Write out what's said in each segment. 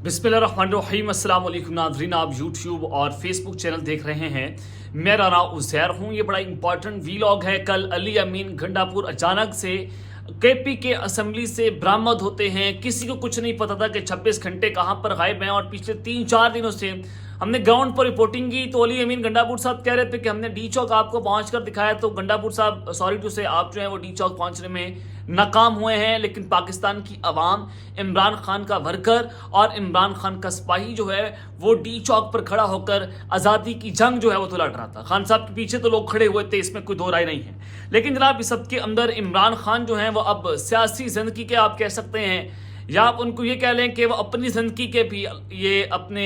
बिस्मिल्लाहिर्रहमानिर्रहीम। अस्सलाम वालेकुम नाज़रीन, आप यूट्यूब और फेसबुक चैनल देख रहे हैं। मैं राना उज़ैर हूँ। ये बड़ा इंपॉर्टेंट वीलॉग है। कल अली अमीन गंडापुर अचानक से केपी के असेंबली से बरामद होते हैं। किसी को कुछ नहीं पता था कि 26 घंटे कहाँ पर गायब हैं। और पिछले 3-4 दिनों से हमने ग्राउंड पर रिपोर्टिंग की तो अली अमीन गंडापुर साहब कह रहे थे कि हमने डी चौक आपको पहुँच कर दिखाया। तो गंडापुर साहब सॉरी टू से आप जो है वो डी चौक पहुँचने में नाकाम हुए हैं। लेकिन पाकिस्तान की आवाम, इमरान खान का वर्कर और इमरान खान का सिपाही जो है वो डी चौक पर खड़ा होकर आज़ादी की जंग जो है वो तो लड़ रहा था। खान साहब के पीछे तो लोग खड़े हुए थे, इसमें कोई दो राय नहीं है। लेकिन जनाब इस सबके अंदर इमरान खान जो है वो अब सियासी जिंदगी के आप कह सकते हैं या आप उनको ये कह लें कि वो अपनी जिंदगी के भी ये अपने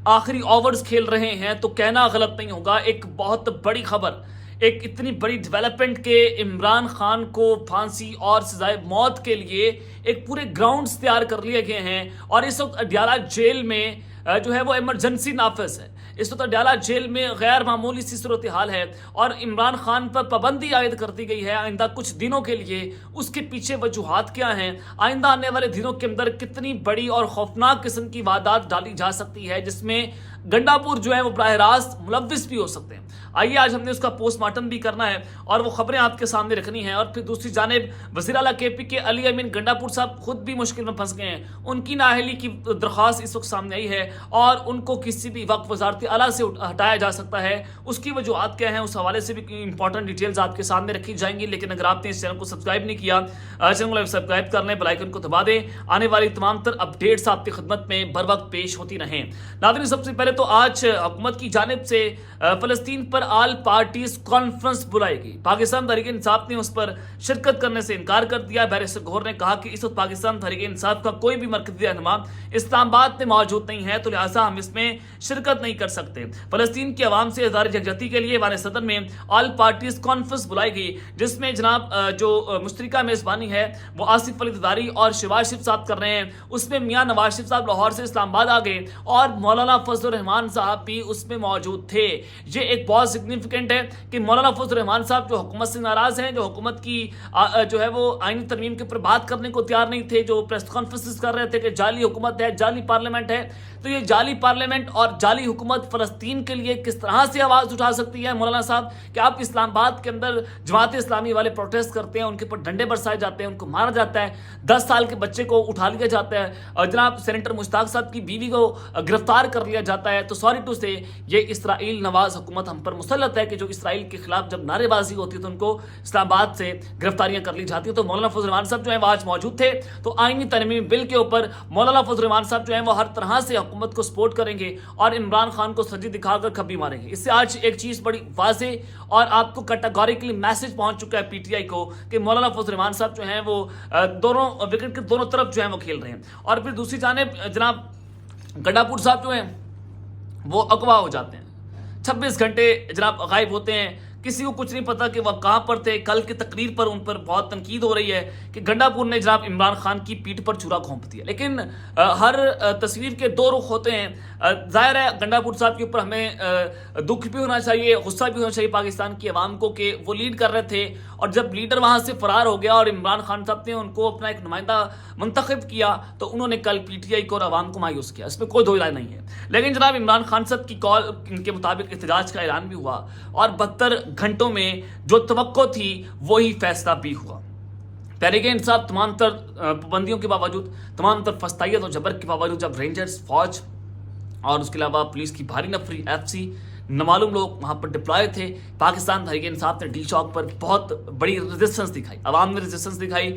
आखिरी ओवर्स खेल रहे हैं, तो कहना गलत नहीं होगा। एक बहुत बड़ी खबर, एक इतनी बड़ी डेवलपमेंट के इमरान खान को फांसी और सजाए मौत के लिए एक पूरे ग्राउंड्स तैयार कर लिए गए हैं। और इस वक्त अडयाला जेल में जो है वो इमरजेंसी नाफिज है। इस वक्त अडयाला जेल में गैर मामूली सी सूरत हाल है और इमरान खान पर पाबंदी आयद कर दी गई है आइंदा कुछ दिनों के लिए। उसके पीछे वजूहात क्या हैं, आइंदा आने वाले दिनों के अंदर कितनी बड़ी और खौफनाक किस्म की वारदात डाली जा सकती है जिसमें गंडापुर जो है वो बराह रास्त मुलव्विस भी हो सकते हैं। आइए आज हमने उसका पोस्टमार्टम भी करना है और वो खबरें आपके सामने रखनी है। और फिर दूसरी जानिब वज़ीर आला केपी के अली अमीन गंडापुर साहब खुद भी मुश्किल में फंस गए हैं। उनकी नाअहली की दरख्वास्त इस वक्त सामने आई है और उनको किसी भी वक्त वजारत आला से हटाया जा सकता है। उसकी वजूहत क्या है, उस हवाले से भी इंपॉर्टेंट डिटेल्स आपके सामने रखी जाएंगी। लेकिन अगर आपने इस चैनल को सब्सक्राइब नहीं किया, चैनल को सब्सक्राइब कर लें, बेल आइकन को दबा दें। आने वाली तमाम तर अपडेट्स आपकी खिदमत में बर वक्त पेश होती रहें। नाज़रीन सबसे पहले तो आज हुकूमत की जानिब से फ़लस्तीन पर आल पार्टीज कॉन्फ्रेंस बुलाई गई। पाकिस्तान तहरीक इंसाफ ने उस पर शिरकत करने से इनकार कर दिया। बैरिस्टर गौहर ने कहा कि इस वक्त पाकिस्तान तहरीक इंसाफ का कोई भी मरकज़ी रहनुमा इस्लामाबाद में मौजूद नहीं है, तो लिहाजा हम इसमें शिरकत नहीं कर सकते। फ़लस्तीन की आवाम से इज़हार यकजहती के लिए वान सदन में आल पार्टीज कॉन्फ्रेंस बुलाई गई, जिसमें जनाब जो मुश्तरका मेज़बानी है वो आसिफ अली ज़रदारी और शहबाज शरीफ साहब कर रहे हैं। उसमें मियाँ नवाज शरीफ साहब लाहौर से इस्लामाबाद आ गए और मौलाना फजल रहमान साहब भी उसमें मौजूद थे। ये एक बहुत सिग्निफिकेंट है कि मौलाना फजल रहमान साहब जो हुकूमत से नाराज हैं, जो हुकूमत की जो है वो आईनी तरमीम के ऊपर बात करने को तैयार नहीं थे, जो प्रेस कॉन्फ्रेंस कर रहे थे कि जाली हुकूमत है, जाली पार्लियामेंट है, तो ये जाली पार्लियामेंट और जाली हुकूमत फ़लस्तीन के लिए किस तरह से आवाज़ उठा सकती है मौलाना साहब कि आप इस्लामाबाद के अंदर जमात इस्लामी वाले प्रोटेस्ट करते हैं, उनके ऊपर डंडे बरसाए जाते हैं, उनको मारा जाता है, 10 साल के बच्चे को उठा लिया जाता है और जनाब सेनेटर मुश्ताक साहब की बीवी को गिरफ्तार कर लिया जाता है। तो सॉरी टू से ये इसराइल नवाज हुकूमत हम पर मुसल्लत है कि जो इसराइल के खिलाफ जब नारेबाजी होती है तो उनको इस्लामाबाद से गिरफ्तारियां कर ली जाती है। तो मौलाना फजल रहमान साहब जो है वो आज मौजूद थे। तो आईनी तरमीम बिल के ऊपर मौलाना फजल रहमान साहब जो है वो हर तरह से हुकूमत को सपोर्ट करेंगे और इमरान खान को सजी दिखाकर खब्बी मारेंगे। इससे आज एक चीज़ बड़ी वाज़ेह और आपको कैटेगोरिकली मैसेज पहुंच चुका है पीटीआई को कि मौलाना फजल रहमान साहब जो हैं वो दोनों विकेट के दोनों तरफ जो है वो खेल रहे हैं। और फिर दूसरी जानिब जनाब गंडापुर साहब जो हैं वो अगवा हो जाते हैं, 26 घंटे जनाब गायब होते हैं, किसी को कुछ नहीं पता कि वह कहाँ पर थे। कल की तकरीर पर उन पर बहुत तनकीद हो रही है कि गंडापुर ने जनाब इमरान खान की पीठ पर छुरा घोंप दिया। लेकिन हर तस्वीर के दो रुख होते हैं। जाहिर है गंडापुर साहब के ऊपर हमें दुख भी होना चाहिए, गुस्सा भी होना चाहिए पाकिस्तान की आवाम को कि वो लीड कर रहे थे और जब लीडर वहाँ से फरार हो गया और इमरान खान साहब ने उनको अपना एक नुमाइंदा मुंतखब किया तो उन्होंने कल पीटीआई को और आवाम को मायूस किया, इसमें कोई दो राय नहीं है। लेकिन जनाब इमरान खान साहब की कॉल के मुताबिक एहतजाज का ऐलान भी हुआ और 72 घंटों में जो तवक्को थी वही फैसला भी हुआ। तहरीक इंसाफ तमाम तर पाबंदियों के बावजूद, तमाम तर फस्तायत और जबर के बावजूद जब रेंजर्स, फौज और उसके अलावा पुलिस की भारी नफरी, एफसी, नामालूम लोग वहाँ पर डिप्लॉय थे, पाकिस्तान तहरीक इंसाफ ने डी चौक पर बहुत बड़ी रेजिस्टेंस दिखाई, आवाम ने रेजिस्टेंस दिखाई।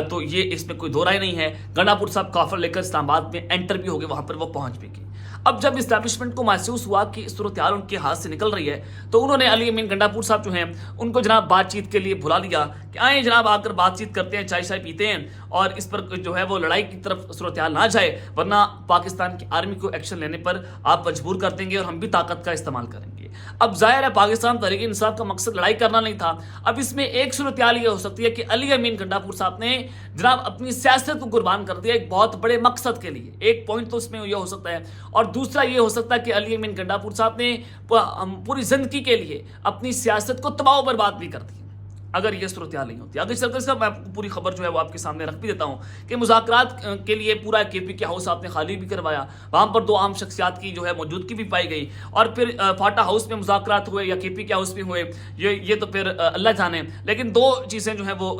तो ये इसमें कोई दो राय नहीं है। गंडापुर साहब काफर लेकर इस्लामाबाद में एंटर भी हो गए, वहाँ पर वो पहुँच भी गए। अब जब इस्टेब्लिशमेंट को महसूस हुआ कि सूरत हाल उनके हाथ से निकल रही है तो उन्होंने अली अमीन गंडापुर साहब जो हैं उनको जनाब बातचीत के लिए बुला लिया कि आए जनाब आकर बातचीत करते हैं, चाय शाय पीते हैं और इस पर जो है वो लड़ाई की तरफ सूरत हाल ना जाए, वरना पाकिस्तान की आर्मी को एक्शन लेने पर आप मजबूर कर देंगे और हम भी ताकत का इस्तेमाल करेंगे। अब जाहिर है पाकिस्तान तहरीक इंसाफ का मकसद लड़ाई करना नहीं था। अब इसमें एक सूरत हाल ये हो सकती है कि अली अमीन गंडापुर साहब ने जनाब अपनी सियासत को कुर्बान कर दिया एक बहुत बड़े मकसद के लिए। एक पॉइंट तो इसमें यह हो सकता है और दूसरा ये हो सकता है कि अली अमीन गंडापुर साहब ने पूरी जिंदगी के लिए अपनी सियासत को तबाह बर्बाद भी कर दी। اگر یہ صورتحال نہیں ہوتی. آگے چل کر اس کا میں آپ کو پوری خبر جو ہے وہ آپ کے سامنے رکھ بھی دیتا ہوں کہ مذاکرات کے لیے پورا کے پی کے ہاؤس آپ نے خالی بھی کروایا. وہاں پر 2 عام شخصیات کی جو ہے موجودگی بھی پائی گئی, اور پھر فاٹا ہاؤس میں مذاکرات ہوئے یا کے پی کے ہاؤس میں ہوئے, یہ تو پھر اللہ جانے. لیکن 2 چیزیں جو ہیں وہ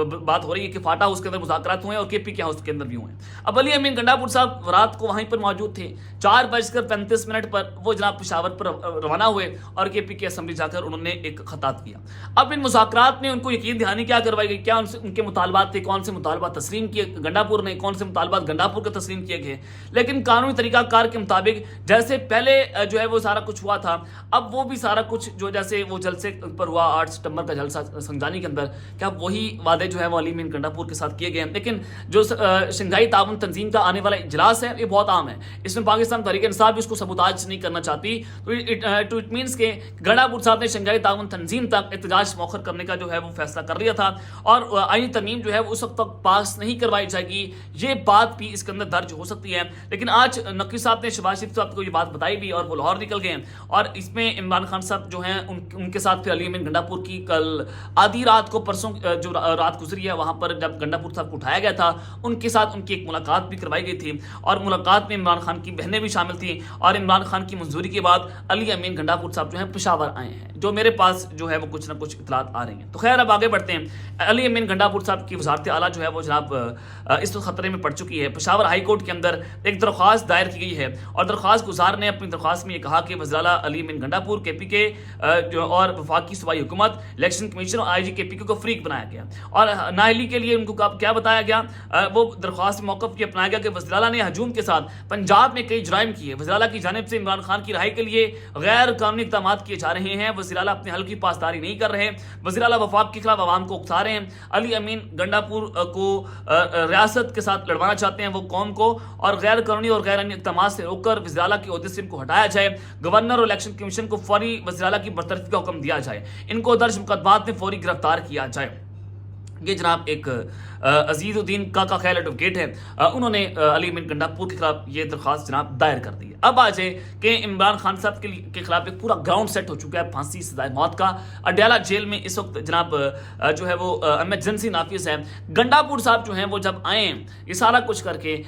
بات ہو رہی ہے کہ فاٹا ہاؤس کے اندر مذاکرات ہوئے اور کے پی کے ہاؤس کے اندر بھی ہوئے. اب علی امین گنڈا پور صاحب رات کو وہیں پر موجود تھے. 4:35 پر وہ جناب پشاور پر روانہ ہوئے اور کے پی کے اسمبلی جا کر انہوں نے ایک خطاب کیا. اب ان مذاکرات میں ان کو یقین دہانی کیا کروائی گئی, کیا ان کے مطالبات تھے, کون سے مطالبات تسلیم کیے گنڈا پور نے, کون سے مطالبات گنڈا پور کے تسلیم کیے گئے. لیکن قانونی طریقہ کار کے مطابق جیسے پہلے جو ہے وہ سارا کچھ ہوا تھا, اب وہ بھی سارا کچھ جو جیسے وہ جلسے پر ہوا 8 ستمبر کا جلسہ سنجانی کے اندر, کیا وہی وعدے جو ہے وہ علی امین گنڈا پور کے ساتھ کیے گئے ہیں. لیکن جو شنگھائی تعاون تنظیم کا آنے والا اجلاس ہے یہ بہت عام ہے, اس میں پاکستان تحریک انصاف بھی اس کو سبوتاج نہیں کرنا چاہتی. تو اٹ مینس کہ گنڈا پور صاحب نے شنگھائی تعاون تنظیم تک احتجاج مؤخر کرنے کا جو ہے وہ فیصلہ کر لیا تھا, اور آئینی ترمیم جو ہے وہ اس وقت تک پاس نہیں کروائی جائے گی. یہ بات بھی اس کے اندر درج ہو سکتی ہے. لیکن آج نقوی صاحب نے شہباز شریف صاحب کو یہ بات بتائی بھی اور وہ لاہور نکل گئے, اور اس میں عمران خان صاحب جو ہیں ان کے ساتھ پھر علی امین گنڈا پور کی کل آدھی رات کو پرسوں جو رات گزری ہے وہاں پر جب گنڈا پور صاحب کو اٹھایا گیا تھا ان کے ساتھ ان کی ایک ملاقات بھی کروائی گئی تھی, اور ملاقات میں عمران خان کی بہنیں بھی شامل تھیں, اور عمران خان کی منظوری کے بعد علی امین گنڈا پور صاحب جو ہیں پشاور آئے ہیں, جو میرے پاس جو ہے وہ کچھ نہ کچھ اطلاعات آ رہی ہیں. تو خیر اب آگے بڑھتے ہیں. علی امین گنڈا پور صاحب کی وزارت اعلیٰ جو ہے وہ جناب اس وقت خطرے میں پڑ چکی ہے. پشاور ہائی کورٹ کے اندر ایک درخواست دائر کی گئی ہے, اور درخواست گزار نے اپنی درخواست میں یہ کہا کہ وزیر اعلیٰ علی امین گنڈا پور کے پی کے اور وفاقی صوبائی حکومت, الیکشن کمیشن اور آئی جی کے پی کے کو فریق بنایا گیا, اور نااہلی کے لیے ان کو کیا بتایا گیا, وہ درخواست میں موقف یہ اپنایا گیا کہ وزیر اعلیٰ نے ہجوم کے ساتھ پنجاب میں کئی جرائم کیے. وزیر اعلیٰ کی جانب سے عمران خان کی رہائی کے لیے غیر قانونی اقدامات کیے جا رہے ہیں. وزیر اعلیٰ اپنے حل کی پاسداری نہیں کر رہے. وزیر اعلیٰ وفاق کے خلاف عوام کو اکسا رہے ہیں. علی امین گنڈا پور کو ریاست کے ساتھ لڑوانا چاہتے ہیں, وہ قوم کو, اور غیر قانونی اور غیر قانونی اقدامات سے روک کر وزیر اعلیٰ کے عہدے سے ان کو ہٹایا جائے. گورنر اور الیکشن کمیشن کو فوری وزیر اعلیٰ کی برطرفی کا حکم دیا جائے. ان کو درج مقدمات میں فوری گرفتار کیا جائے. یہ جناب ایک عزیز الدین کاکا خیل ایڈوکیٹ ہے, انہوں نے علی امین گنڈا پور کے خلاف یہ درخواست جناب دائر کر دی ہے. اب آ جائے کہ عمران خان صاحب کے خلاف ایک پورا گراؤنڈ سیٹ ہو چکا ہے پھانسی سزائے موت کا. اڈیالہ جیل میں اس وقت جناب جو ہے وہ ایمرجنسی نافذ ہے. گنڈا پور صاحب جو ہیں وہ جب آئے یہ سارا کچھ کر کے,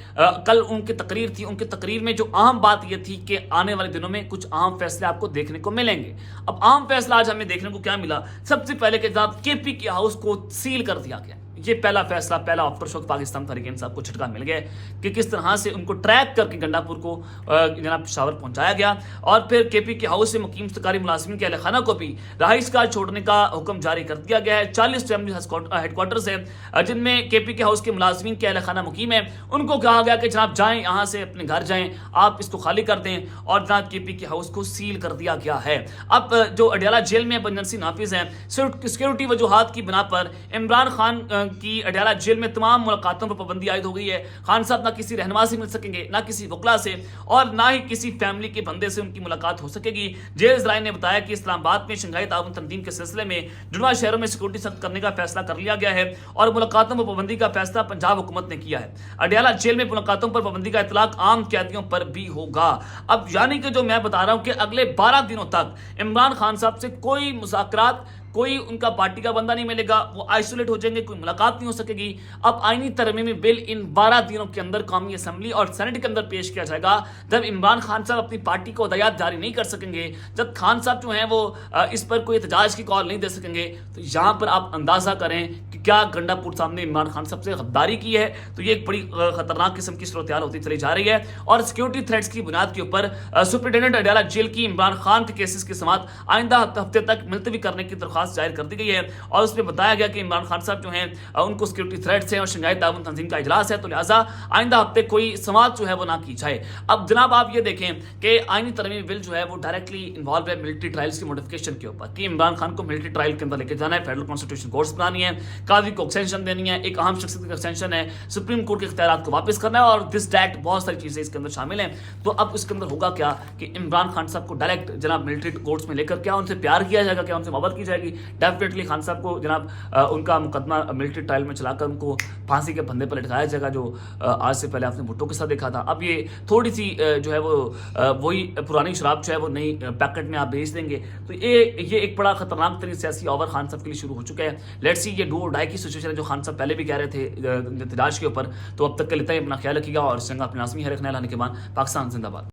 کل ان کی تقریر تھی, ان کی تقریر میں جو اہم بات یہ تھی کہ آنے والے دنوں میں کچھ اہم فیصلے آپ کو دیکھنے کو ملیں گے. اب اہم فیصلہ آج ہمیں دیکھنے کو کیا ملا؟ سب سے پہلے کہ جناب کے پی کے ہاؤس کو سیل کر دیا گیا. یہ پہلا فیصلہ, پہلا آفٹر شوک پاکستان تحریک انصاف کو جھٹکا مل گیا کہ کس طرح سے ان کو ٹریک کر کے گنڈا پور کو جناب پشاور پہنچایا گیا, اور پھر کے پی کے ہاؤس سے مقیم سرکاری ملازمین کے اہل خانہ کو بھی رہائش گاہ چھوڑنے کا حکم جاری کر دیا گیا ہے. 40 اسمبلی ہیڈ کوارٹرز ہیں جن میں کے پی کے ہاؤس کے ملازمین کے اہل خانہ مقیم ہیں. ان کو کہا گیا کہ جناب جائیں, یہاں سے اپنے گھر جائیں, آپ اس کو خالی کر دیں, اور جناب کے پی کے ہاؤس کو سیل کر دیا گیا ہے. اب جو اڈیالہ جیل میں ایمرجنسی نافذ ہے, سیکورٹی وجوہات کی بنا پر عمران خان کی اڈیالہ جیل میں تمام ملاقاتوں پر پابندی عائد ہو گئی ہے. خان صاحب نہ کسی رہنما سے مل سکیں گے, نہ کسی وکلا سے, اور نہ ہی کسی فیملی کے بندے سے ان کی ملاقات ہو سکے گی. جیل ذرائع نے بتایا کہ اسلام آباد میں شنگھائی تعاون تنظیم کے سلسلے میں جڑواں شہروں میں سیکورٹی سخت کرنے کا فیصلہ کر لیا گیا ہے, اور ملاقاتوں پر پابندی کا فیصلہ پنجاب حکومت نے کیا ہے. اڈیالہ جیل میں ملاقاتوں پر پابندی کا اطلاق عام قیدیوں پر بھی ہوگا. اب یعنی کہ جو میں بتا رہا ہوں کہ اگلے 12 دنوں تک عمران خان صاحب سے کوئی مذاکرات, کوئی ان کا پارٹی کا بندہ نہیں ملے گا, وہ آئسولیٹ ہو جائیں گے, کوئی ملاقات نہیں ہو سکے گی. اب آئینی ترمیمی بل ان 12 دنوں کے اندر قومی اسمبلی اور سینٹ کے اندر پیش کیا جائے گا. جب عمران خان صاحب اپنی پارٹی کو ہدایات جاری نہیں کر سکیں گے, جب خان صاحب جو ہیں وہ اس پر کوئی احتجاج کی کال نہیں دے سکیں گے, تو یہاں پر آپ اندازہ کریں کہ کیا گنڈا پور صاحب نے عمران خان صاحب سے غداری کی ہے. تو یہ ایک بڑی خطرناک قسم کی صورتحال ہوتی چلی جا رہی ہے, اور سیکورٹی تھریٹس کی بنیاد کے اوپر سپرنٹینڈنٹ اڈیالہ جیل کی عمران خان کے کیسز کی سماعت آئندہ ہفتے تک ملتوی کرنے کی درخواست جاری کر دی گئی ہے. اور اس میں بتایا گیا کہ عمران خان صاحب جو ہیں ان کو سیکورٹی تھریٹس ہیں اور شنگھائی تعاون تنظیم کا اجلاس ہے, تو لہٰذا آئندہ ہفتے کوئی سماعت جو ہے وہ نہ کی جائے. اب جناب آپ یہ دیکھیں کہ آئینی ترمیمی بل جو ہے وہ ڈائریکٹلی انوالو ہے ملٹری ٹرائلز کی موڈیفکیشن کے اوپر, کہ عمران خان کو ملٹری ٹرائل کے اندر لے کے جانا ہے, فیڈرل کانسٹیٹیوشن کورٹس بنانی ہے, قاضی کو ایکسٹینشن دینی ہے, ایک اہم شخصیت کا ایکسٹینشن ہے, سپریم کورٹ کے اختیارات کو واپس کرنا ہے, اور دس ڈیٹ بہت ساری چیزیں اس کے اندر شامل ہیں. تو اب اس کے اندر ہوگا کیا کہ عمران خان صاحب کو ڈائریکٹ جناب ملٹری کورٹس میں لے کر کیا ان سے پیار کیا جائے گا, کیا ان سے محبت کی جائے گی, डेफिनेटली खान साहब को जनाब उनका मुकदमा मिलिट्री ट्रायल में चलाकर उनको फांसी के फंदे पर लटकाया जाएगा, जो आज से पहले आपने भुट्टो के साथ देखा था। अब ये थोड़ी सी जो है वो वही पुरानी शराब जो है वो नई पैकेट में आप बेच देंगे, तो ये एक बड़ा खतरनाक तरीके सियासी ओवर खान साहब के लिए शुरू हो चुका है। लेट्स सी ये डू और डाई की सिचुएशन है जो खान साहब पहले भी कह रहे थे एहतजाज के ऊपर। तो अब तक के लिए इतना ही, अपना ख्याल रखिएगा और संग अपने लाजमी है रखना। लाने के बाद पाकिस्तान जिंदाबाद।